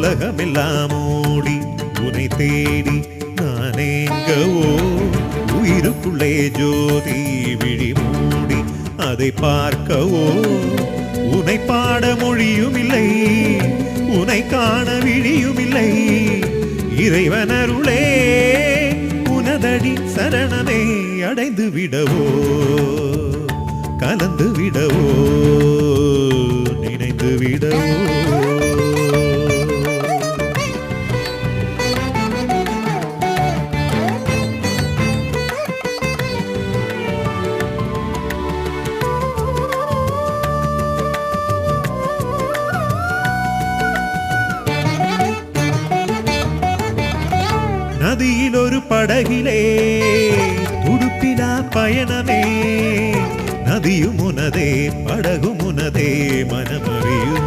உலகமெல்லாம் ஓடி உனை தேடி நானேங்கவோ உயிருக்குள்ளே ஜோதி விழி மூடி அதை பார்க்கவோ உனை பாட மொழியும் இல்லை உனை காண விழியும் இல்லை இறைவனருளே உனதடி சரணமே அடைந்து விடவோ கலந்து விடவோ நினைந்து விடவோ நதியில் ஒரு படகிலே துடுப்பிலா பயணமே நதியும் உனதே படகும் உனதே மனமறியுதே